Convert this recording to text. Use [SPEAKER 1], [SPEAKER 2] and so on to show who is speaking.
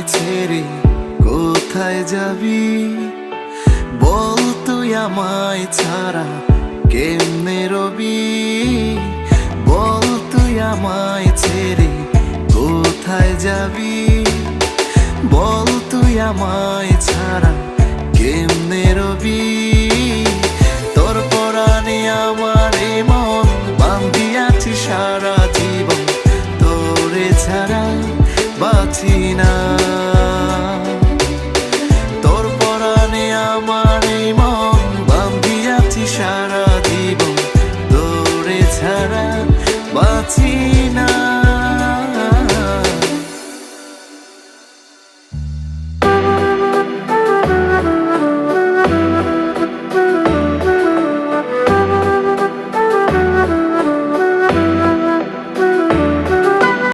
[SPEAKER 1] ছেড়ে কোথায় যাবি? বল তুই আমায় ছাড়া কেমনে রবি? বল তুই আমায় ছেড়ে কোথায় যাবি? বল তুই আমায় ছাড়া কেমনে রবি? তোর পরাণে আমার এই মন বাঁধিয়াছি সারা জীবন, তোরে ছাড়া বাঁচি না।